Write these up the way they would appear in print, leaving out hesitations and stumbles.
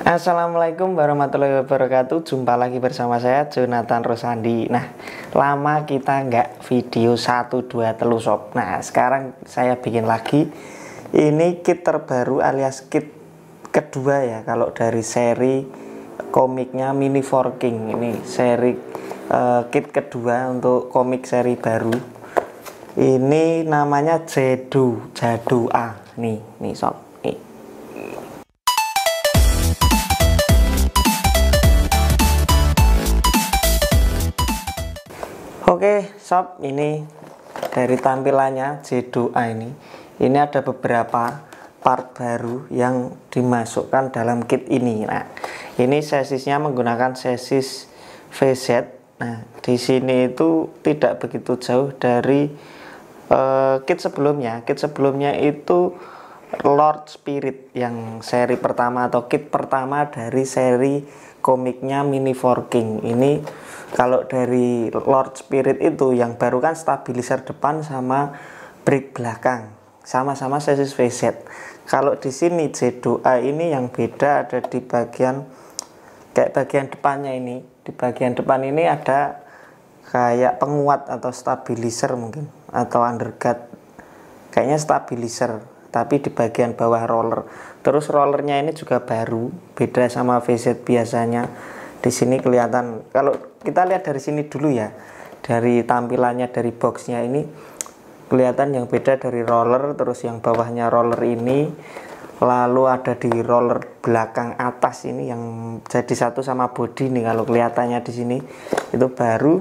Assalamualaikum warahmatullahi wabarakatuh. Jumpa lagi bersama saya Jonathan Rosandi. Nah, lama kita nggak video 1 2 telu sob. Nah, sekarang saya bikin lagi. Ini kit terbaru alias kit kedua ya, kalau dari seri komiknya Mini For King. Ini seri kit kedua untuk komik seri baru. Ini namanya Jadu A. Nih sob. Oke sob, ini dari tampilannya Jadu A ini ada beberapa part baru yang dimasukkan dalam kit ini. Nah, ini sesisnya menggunakan sesis VZ. Nah, di sini itu tidak begitu jauh dari kit sebelumnya. Kit sebelumnya itu Lord Spirit yang seri pertama atau kit pertama dari seri komiknya Mini For King. Ini kalau dari Lord Spirit itu yang baru kan stabilizer depan sama brake belakang, sama-sama sesis VZ. Kalau di sini Jadu A ini yang beda ada di bagian depannya ini. Di bagian depan ini ada kayak penguat atau stabilizer mungkin, atau underguard, kayaknya stabilizer, tapi di bagian bawah roller. Terus rollernya ini juga baru, beda sama VZ biasanya. Di sini kelihatan, kalau kita lihat dari sini dulu ya, dari tampilannya dari boxnya ini kelihatan yang beda dari roller. Terus yang bawahnya roller ini, lalu ada di roller belakang atas ini yang jadi satu sama body nih, kalau kelihatannya di sini itu baru.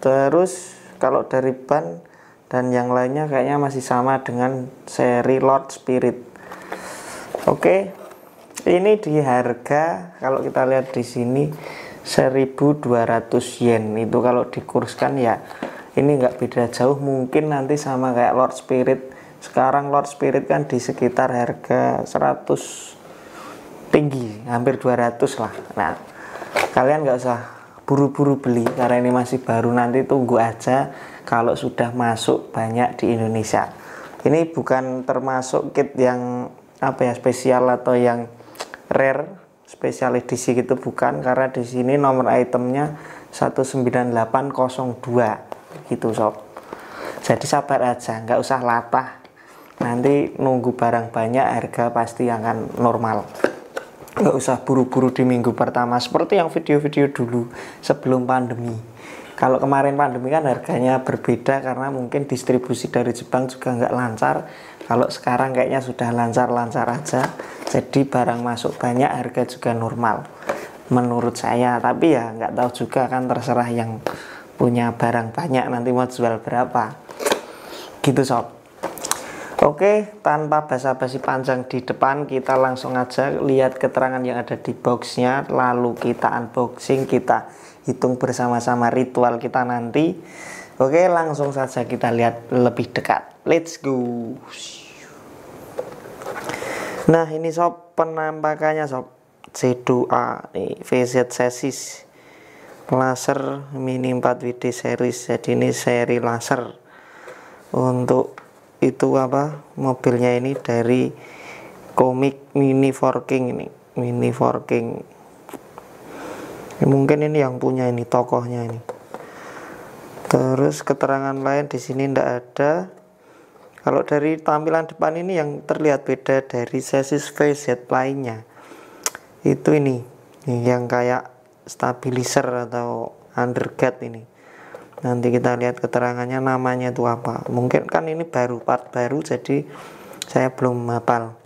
Terus kalau dari ban dan yang lainnya kayaknya masih sama dengan seri Lord Spirit. Oke, ini di harga kalau kita lihat di sini 1.200 yen. Itu kalau dikurskan ya ini nggak beda jauh, mungkin nanti sama kayak Lord Spirit. Sekarang Lord Spirit kan di sekitar harga 100 tinggi, hampir 200 lah. Nah, kalian nggak usah buru-buru beli karena ini masih baru, nanti tunggu aja kalau sudah masuk banyak di Indonesia. Ini bukan termasuk kit yang apa ya, spesial atau yang rare, special edisi gitu, bukan, karena di sini nomor itemnya 19802 gitu sob. Jadi sabar aja, nggak usah latah, nanti nunggu barang banyak harga pasti akan normal. Nggak usah buru-buru di minggu pertama seperti yang video-video dulu sebelum pandemi. Kalau kemarin pandemi kan harganya berbeda karena mungkin distribusi dari Jepang juga nggak lancar. Kalau sekarang kayaknya sudah lancar-lancar aja, jadi barang masuk banyak, harga juga normal menurut saya. Tapi ya nggak tahu juga, kan terserah yang punya barang banyak nanti mau jual berapa gitu sob. Oke, tanpa basa-basi panjang di depan, kita langsung aja lihat keterangan yang ada di boxnya, lalu kita unboxing, kita hitung bersama-sama ritual kita nanti. Oke, langsung saja kita lihat lebih dekat. Let's go. Nah, ini sob penampakannya sob. Jadu A nih, VZ chassis laser mini 4WD series. Jadi ini seri laser. Untuk itu apa, mobilnya ini dari komik Mini For King ini. Mini For King. Mungkin ini yang punya ini tokohnya ini. Terus keterangan lain di sini tidak ada. Kalau dari tampilan depan ini yang terlihat beda dari chassis VZ lainnya, itu ini yang kayak stabilizer atau underguard ini. Nanti kita lihat keterangannya, namanya itu apa. Mungkin kan ini baru, part baru, jadi saya belum hafal.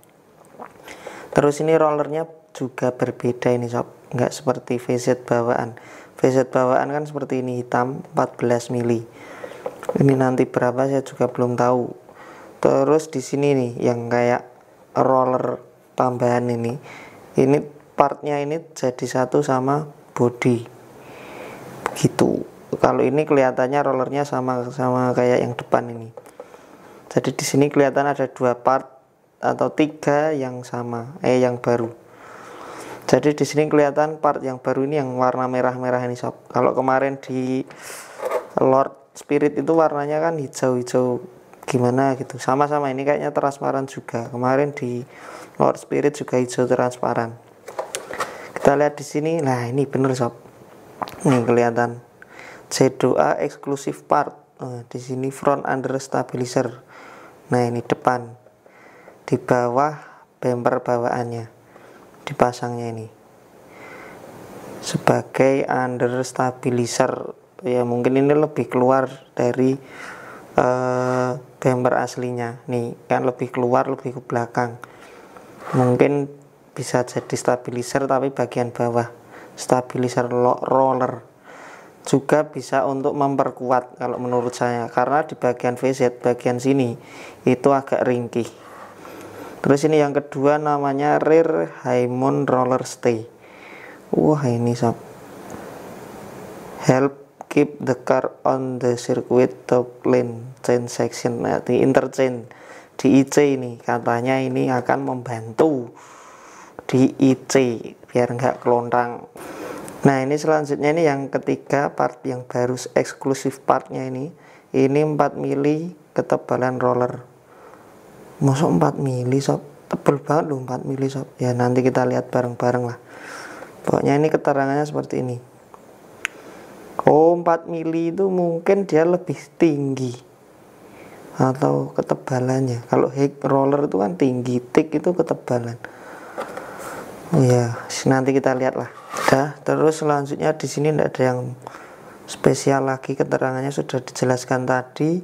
Terus ini rollernya juga berbeda ini sob, nggak seperti VZ bawaan. VZ bawaan kan seperti ini, hitam 14 mili. Ini nanti berapa saya juga belum tahu. Terus di sini nih yang kayak roller tambahan ini partnya ini jadi satu sama body gitu. Kalau ini kelihatannya rollernya sama kayak yang depan ini. Jadi di sini kelihatan ada 2 part atau 3 yang sama, yang baru. Jadi di sini kelihatan part yang baru ini yang warna merah-merah ini sob. Kalau kemarin di Lord Spirit itu warnanya kan hijau-hijau gimana gitu, sama-sama ini kayaknya transparan juga. Kemarin di Lord Spirit juga hijau transparan. Kita lihat di sini. Nah, ini bener sob. Ini kelihatan C2A exclusive part. Di sini front under stabilizer. Nah, ini depan. Di bawah bumper bawaannya dipasangnya ini sebagai under stabilizer. Ya mungkin ini lebih keluar dari bumper aslinya. Nih kan lebih keluar, lebih ke belakang. Mungkin bisa jadi stabilizer tapi bagian bawah stabilizer roller. Juga bisa untuk memperkuat kalau menurut saya, karena di bagian VZ bagian sini itu agak ringkih. Terus ini yang kedua namanya rear high mount roller stay. Wah, ini sob, help keep the car on the circuit top lane chain section. Nah, di interchange di IC ini katanya ini akan membantu di IC biar nggak kelontang. Nah, ini selanjutnya ini yang ketiga part yang baru eksklusif partnya ini 4 mili ketebalan roller. Masuk 4 mili sob, tebel banget loh 4 mili sob. Ya nanti kita lihat bareng-bareng lah. Pokoknya ini keterangannya seperti ini. Oh, 4 mili itu mungkin dia lebih tinggi atau ketebalannya. Kalau high roller itu kan tinggi, thick itu ketebalan. Oh ya, nanti kita lihat lah. Terus selanjutnya di sini tidak ada yang spesial lagi, keterangannya sudah dijelaskan tadi.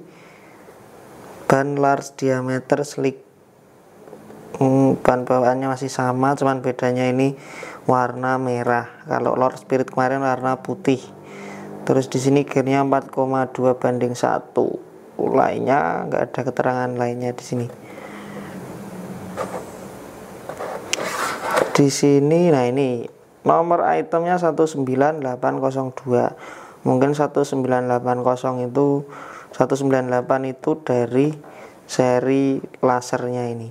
Ban large diameter slick, ban bawaannya masih sama, cuman bedanya ini warna merah. Kalau Lord Spirit kemarin warna putih. Terus di sini gearnya 4,2 banding 1. Lainnya nggak ada keterangan lainnya di sini. Di sini, nah ini nomor itemnya 19802. Mungkin 1980 itu 198 itu dari seri lasernya ini.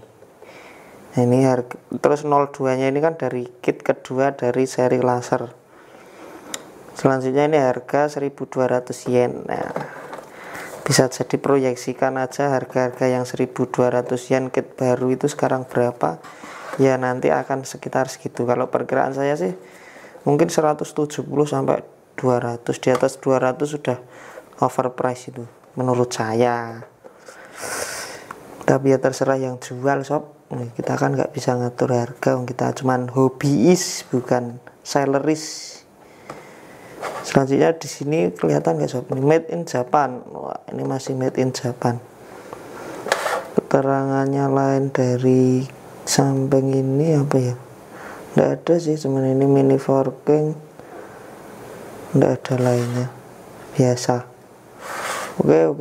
Nah, ini harga, terus 02 nya ini kan dari kit kedua dari seri laser. Selanjutnya ini harga 1200 yen. Nah, bisa jadi proyeksikan aja harga-harga yang 1200 yen kit baru itu sekarang berapa. Ya nanti akan sekitar segitu. Kalau perkiraan saya sih mungkin 170 sampai 200. Di atas 200 sudah overprice itu menurut saya. Tapi ya terserah yang jual sob. Kita kan nggak bisa ngatur harga, kita cuman hobiis bukan selleris. Selanjutnya di sini kelihatan nggak sob, made in Japan. Wah, ini masih made in Japan. Keterangannya lain dari samping ini apa ya, nggak ada sih, cuman ini mini forking, nggak ada lainnya, biasa. Oke,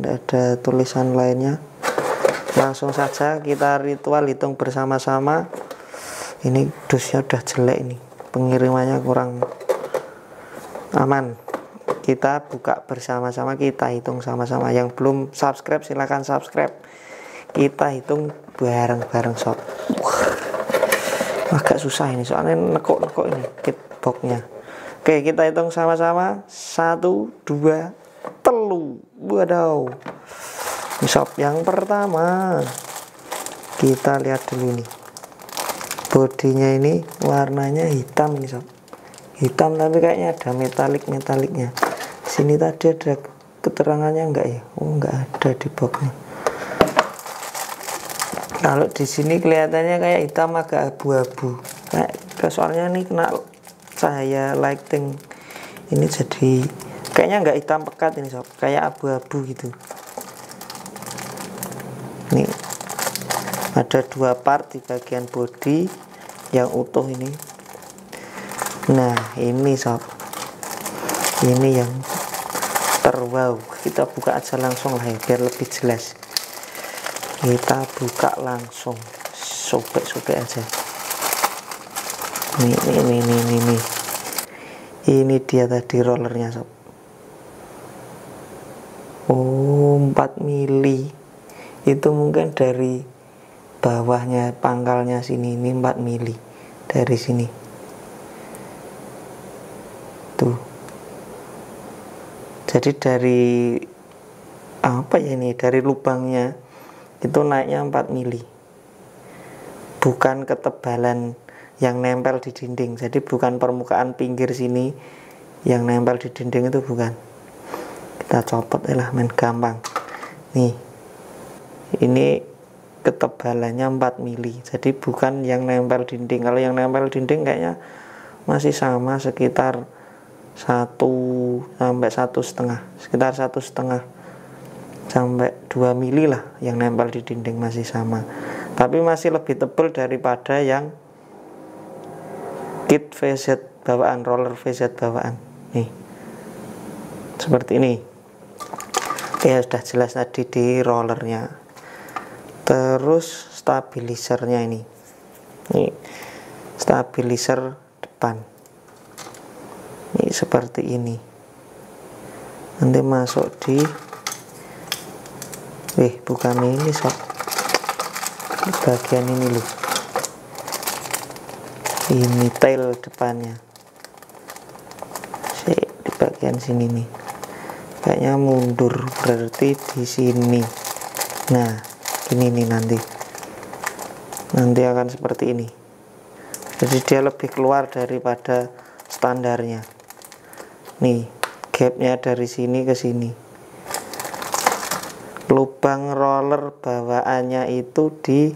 nggak ada tulisan lainnya. Langsung saja kita ritual hitung bersama-sama. Ini dusnya udah jelek, ini pengirimannya kurang aman. Kita buka bersama-sama, kita hitung sama-sama. Yang belum subscribe silahkan subscribe, kita hitung bareng-bareng sob. Agak susah ini soalnya nekok-nekok ini kit boxnya. Oke, kita hitung sama-sama. 1, 2, 3. Waduh. Sob, yang pertama kita lihat dulu nih, bodinya ini warnanya hitam ini sob, hitam tapi kayaknya ada metalik-metaliknya. Sini tadi ada keterangannya enggak ya? Oh, enggak ada di boxnya. Kalau di sini kelihatannya kayak hitam agak abu-abu. Kayak soalnya nih kena cahaya lighting ini jadi kayaknya enggak hitam pekat ini sob, kayak abu-abu gitu. Ini ada 2 part di bagian bodi yang utuh ini. Nah, ini sob, ini yang terwow. Kita buka aja langsung lah ya biar lebih jelas. Kita buka langsung, sobek-sobek aja. Ini dia tadi rollernya sob. Oh, 4 mili. Itu mungkin dari bawahnya pangkalnya sini, ini 4 mili dari sini tuh. Jadi dari apa ya ini, dari lubangnya itu naiknya 4 mili, bukan ketebalan yang nempel di dinding. Jadi bukan permukaan pinggir sini yang nempel di dinding, itu bukan. Kita copot lah, main gampang. Nih, ini ketebalannya 4 mili. Jadi bukan yang nempel dinding. Kalau yang nempel dinding kayaknya masih sama, sekitar 1 sampai 1,5, sekitar 1,5 sampai 2 mili lah yang nempel di dinding, masih sama. Tapi masih lebih tebal daripada yang kit VZ bawaan, roller VZ bawaan. Nih, seperti ini. Ya sudah jelas tadi di rollernya. Terus stabilisernya ini stabiliser depan. Ini seperti ini. Nanti masuk di bukan ini sob, bagian ini loh. Ini tail depannya. Di bagian sini nih. Kayaknya mundur, berarti di sini. Nah, ini nih nanti akan seperti ini. Jadi dia lebih keluar daripada standarnya. Nih, gapnya dari sini ke sini. Lubang roller bawaannya itu di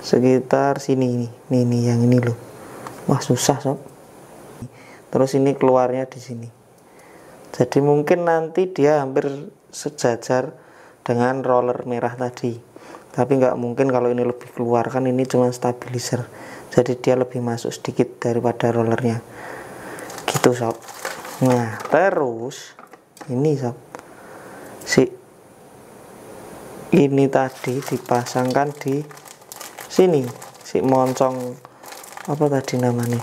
sekitar sini nih yang ini loh. Wah, susah sob. Terus ini keluarnya di sini. Jadi mungkin nanti dia hampir sejajar dengan roller merah tadi. Tapi nggak mungkin kalau ini lebih keluar, kan ini cuma stabilizer. Jadi dia lebih masuk sedikit daripada rollernya. Gitu sob. Nah, terus ini sob, ini tadi dipasangkan di sini, si moncong apa tadi namanya,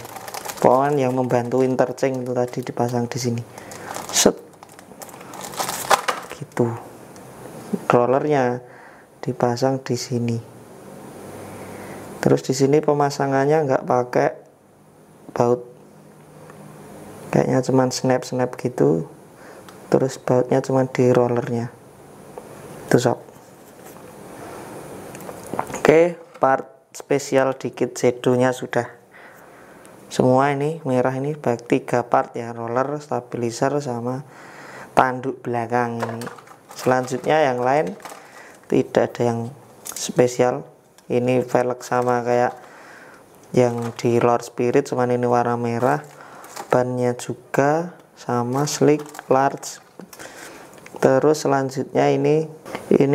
pokoknya yang membantu interchange itu tadi dipasang di sini. Set, gitu. Rollernya dipasang di sini. Terus di sini pemasangannya nggak pakai baut, kayaknya cuman snap gitu. Terus bautnya cuman di rollernya. Itu sob. Oke, part spesial dikit Zedo-nya sudah semua. Ini merah ini baik 3 part ya, roller, stabilizer, sama tanduk belakang ini. Selanjutnya yang lain tidak ada yang spesial. Ini velg sama kayak yang di Lord Spirit, cuman ini warna merah. Bannya juga sama, slick, large. Terus selanjutnya ini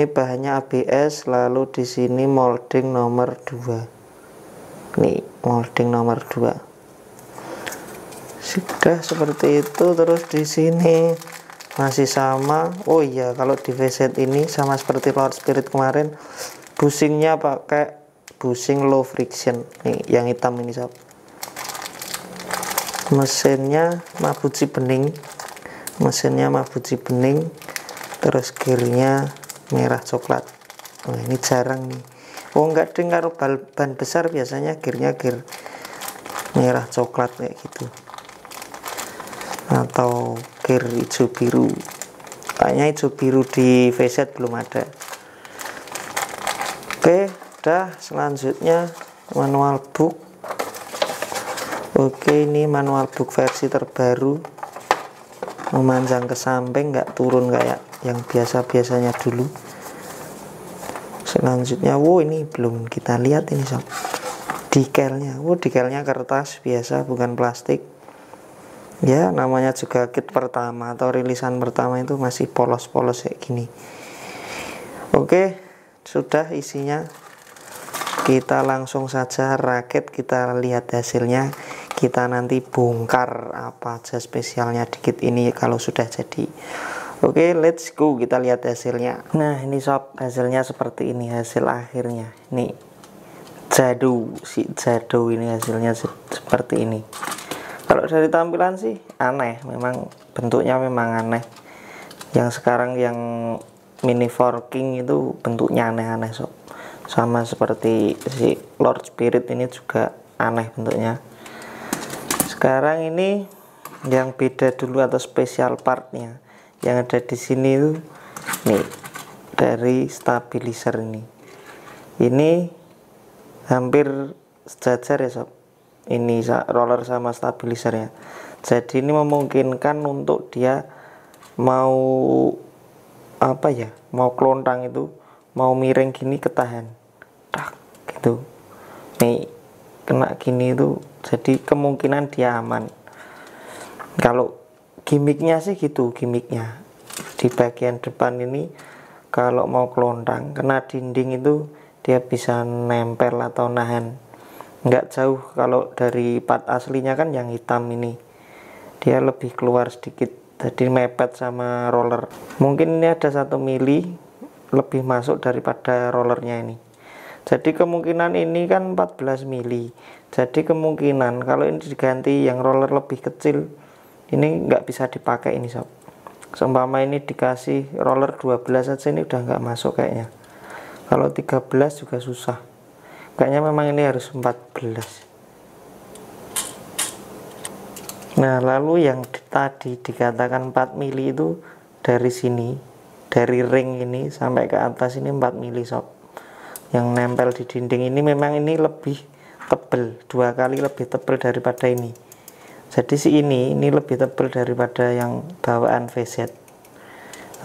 bahannya ABS, lalu di sini molding nomor 2. Nih, molding nomor 2. Sudah seperti itu. Terus di sini masih sama. Oh iya, kalau di VZ ini sama seperti Lord Spirit kemarin, bushingnya pakai bushing low friction. Nih, yang hitam ini sob. Mesinnya Mabuchi bening. Terus gearnya merah coklat. Oh, ini jarang nih. Oh, enggak deng, karo ban besar biasanya gearnya gear merah coklat kayak gitu, atau gear hijau biru. Kayaknya hijau biru di VZ belum ada. Oke, udah. Selanjutnya manual book. Oke, ini manual book versi terbaru, memanjang ke samping, nggak turun kayak yang biasanya dulu. Selanjutnya, ini belum kita lihat ini sob, dekalnya. Dekalnya kertas biasa, bukan plastik ya. Namanya juga kit pertama atau rilisan pertama, itu masih polos-polos kayak gini. Oke, sudah isinya. Kita langsung saja rakit, kita lihat hasilnya. Kita nanti bongkar apa aja spesialnya di kit ini kalau sudah jadi. Oke, let's go, kita lihat hasilnya. Nah, ini sob, hasilnya seperti ini, hasil akhirnya. Nih, Zedo ini hasilnya seperti ini. Kalau dari tampilan sih aneh, memang bentuknya memang aneh. Yang sekarang yang mini forking itu bentuknya aneh-aneh sob. Sama seperti si Lord Spirit ini juga aneh bentuknya. Sekarang ini yang beda dulu atau spesial partnya yang ada di sini itu nih, dari stabilizer ini hampir sejajar ya sob. ini roller sama stabilisernya. Jadi ini memungkinkan untuk dia mau apa ya, mau kelontang itu, mau miring gini ketahan, tak gitu. Nih kena gini itu, jadi kemungkinan dia aman. Kalau gimmicknya sih gitu, gimmicknya di bagian depan ini kalau mau kelontang kena dinding itu dia bisa nempel atau nahan, nggak jauh. Kalau dari part aslinya kan yang hitam ini dia lebih keluar sedikit, jadi mepet sama roller. Mungkin ini ada 1 mili lebih masuk daripada rollernya ini. Jadi kemungkinan ini kan 14 mili. Jadi kemungkinan kalau ini diganti yang roller lebih kecil, ini nggak bisa dipakai ini sob. Seumpama ini dikasih roller 12 saja ini udah nggak masuk kayaknya. Kalau 13 juga susah. Kayaknya memang ini harus 14. Nah, lalu yang tadi dikatakan 4 mili itu dari sini, dari ring ini sampai ke atas ini 4 mili sob. Yang nempel di dinding ini memang ini lebih tebal, 2 kali lebih tebal daripada ini. Jadi si ini lebih tebal daripada yang bawaan VZ.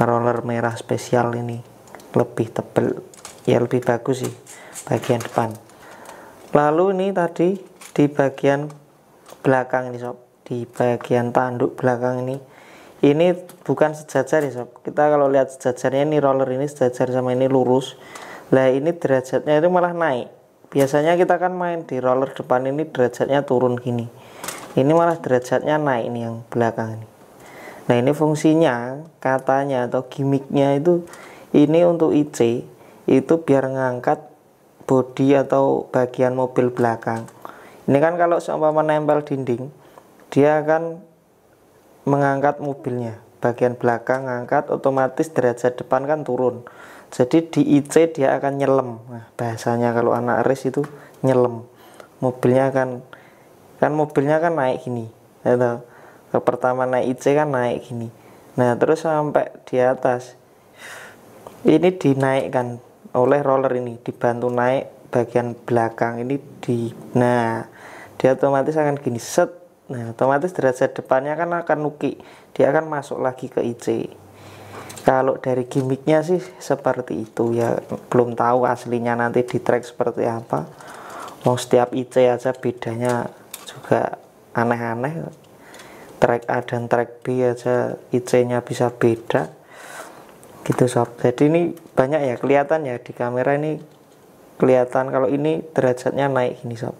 Roller merah spesial ini lebih tebal, ya lebih bagus sih bagian depan. Lalu ini tadi di bagian belakang ini sob, di bagian tanduk belakang ini bukan sejajar ya sob. Kita kalau lihat sejajarnya ini roller ini sejajar sama ini lurus. Lah ini derajatnya itu malah naik. Biasanya kita kan main di roller depan ini derajatnya turun gini. Ini malah derajatnya naik ini yang belakang ini. Nah ini fungsinya katanya atau gimmicknya itu ini untuk IC itu biar ngangkat bodi atau bagian mobil belakang. Ini kan kalau seumpama nempel dinding, dia akan mengangkat mobilnya. Bagian belakang ngangkat, otomatis derajat depan kan turun. Jadi di IC dia akan nyelem. Nah, bahasanya kalau anak race itu nyelem. Mobilnya kan mobilnya kan naik gini. Atau pertama naik IC kan naik gini. Nah, terus sampai di atas. Ini dinaikkan oleh roller ini, dibantu naik bagian belakang ini nah, dia otomatis akan gini set. Nah, otomatis derajat depannya kan akan nuki. Dia akan masuk lagi ke IC. Kalau dari gimmicknya sih seperti itu ya, belum tahu aslinya nanti di track seperti apa. Mau setiap IC aja bedanya juga aneh-aneh. Track A dan track B aja IC-nya bisa beda. Gitu sob. Jadi ini banyak ya kelihatan ya di kamera ini kelihatan kalau ini derajatnya naik gini sob.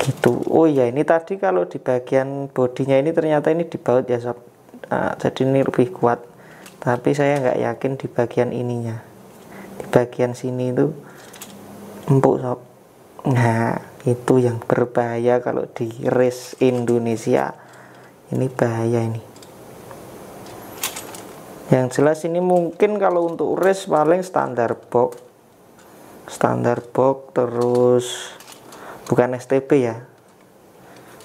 Gitu. Oh ya ini tadi kalau di bagian bodinya ini ternyata ini dibaut ya sob. Nah, jadi ini lebih kuat, tapi saya nggak yakin di bagian ininya, di bagian sini itu empuk sob. Nah itu yang berbahaya kalau di race Indonesia, ini bahaya ini. Yang jelas ini mungkin kalau untuk race paling standar box terus bukan STB ya,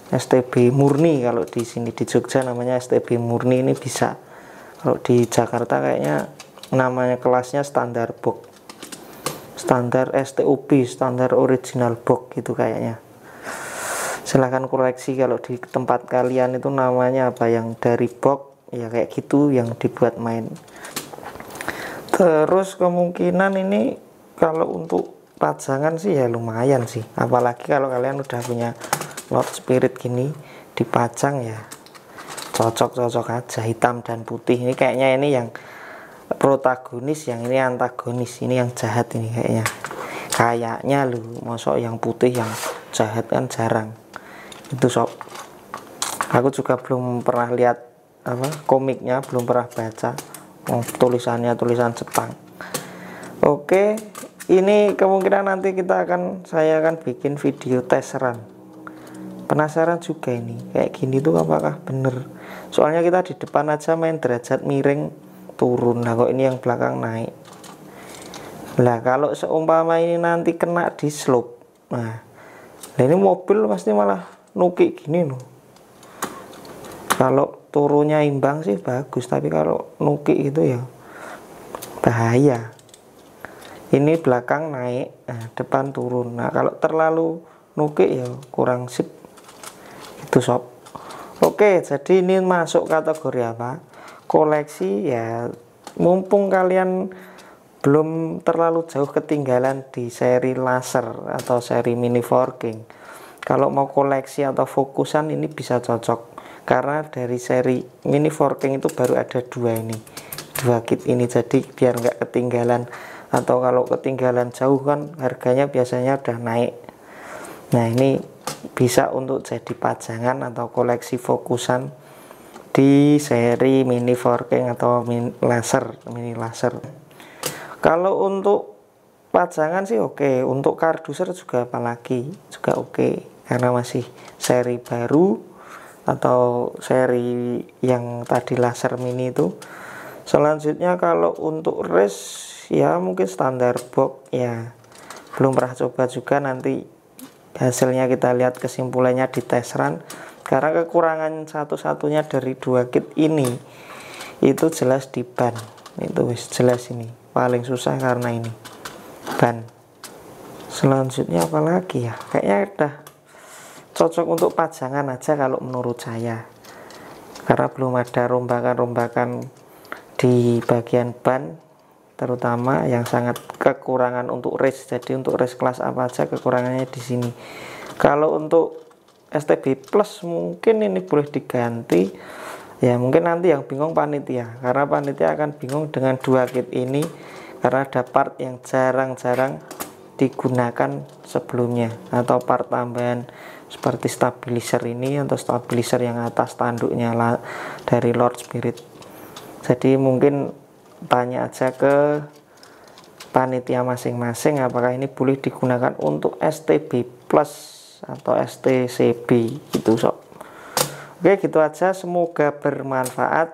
STB murni. Kalau di sini di Jogja namanya STB murni, ini bisa. Kalau di Jakarta kayaknya namanya kelasnya standar box, standar STOB, standar original box gitu kayaknya. Silahkan koreksi kalau di tempat kalian itu namanya apa, yang dari box ya kayak gitu yang dibuat main. Terus kemungkinan ini kalau untuk pajangan sih ya lumayan sih, apalagi kalau kalian udah punya Lord Spirit gini dipajang ya cocok-cocok aja. Hitam dan putih ini kayaknya ini yang protagonis, yang ini antagonis, ini yang jahat ini kayaknya lu. Mosok yang putih yang jahat kan jarang itu sob. Aku juga belum pernah lihat komiknya, belum pernah baca. Tulisannya tulisan Jepang. Oke, ini kemungkinan nanti saya akan bikin video tes run. Penasaran juga ini kayak gini tuh apakah bener. Soalnya kita di depan aja main derajat miring turun, nah kok ini yang belakang naik. Lah kalau seumpama ini nanti kena di slope, nah ini mobil pasti malah nukik gini loh. Kalau turunnya imbang sih bagus, tapi kalau nukik itu ya bahaya. Ini belakang naik, nah depan turun. Nah kalau terlalu nuke ya kurang sip itu sob. Oke, jadi ini masuk kategori apa, koleksi ya. Mumpung kalian belum terlalu jauh ketinggalan di seri laser atau seri mini forking, kalau mau koleksi atau fokusan ini bisa cocok, karena dari seri mini forking itu baru ada dua kit ini, jadi biar nggak ketinggalan. Atau kalau ketinggalan jauh kan harganya biasanya udah naik. Nah ini bisa untuk jadi pajangan atau koleksi fokusan di seri mini forking atau mini laser. Kalau untuk pajangan sih oke, untuk kardusser juga apalagi juga oke, karena masih seri baru atau seri yang tadi laser mini itu. Selanjutnya kalau untuk race ya mungkin standar box ya, belum pernah coba juga, nanti hasilnya kita lihat kesimpulannya di test run. Karena kekurangan satu-satunya dari dua kit ini itu jelas di ban, itu jelas ini paling susah karena ini ban. Selanjutnya apalagi ya, kayaknya udah cocok untuk pajangan aja kalau menurut saya, karena belum ada rombakan-rombakan di bagian ban, terutama yang sangat kekurangan untuk race. Jadi untuk race kelas apa aja kekurangannya di sini. Kalau untuk STB Plus mungkin ini boleh diganti ya, mungkin nanti yang bingung panitia, karena panitia akan bingung dengan dua kit ini karena ada part yang jarang-jarang digunakan sebelumnya, atau part tambahan seperti stabilizer ini atau stabilizer yang atas tanduknya dari Lord Spirit. Jadi mungkin tanya aja ke panitia masing-masing apakah ini boleh digunakan untuk STB Plus atau STCB gitu sob. Oke, gitu aja, semoga bermanfaat.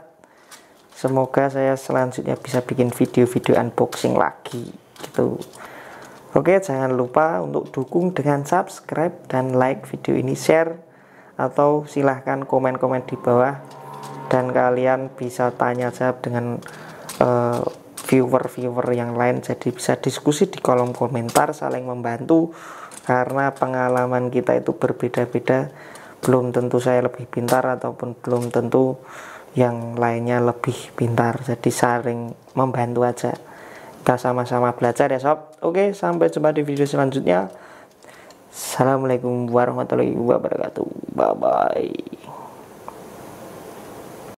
Semoga saya selanjutnya bisa bikin video-video unboxing lagi gitu. Oke, jangan lupa untuk dukung dengan subscribe dan like video ini, share, atau silahkan komen-komen di bawah. Dan kalian bisa tanya jawab dengan viewer yang lain, jadi bisa diskusi di kolom komentar, saling membantu, karena pengalaman kita itu berbeda-beda. Belum tentu saya lebih pintar ataupun belum tentu yang lainnya lebih pintar, jadi saling membantu aja, kita sama-sama belajar ya sob. Oke, sampai jumpa di video selanjutnya. Assalamualaikum warahmatullahi wabarakatuh. Bye bye.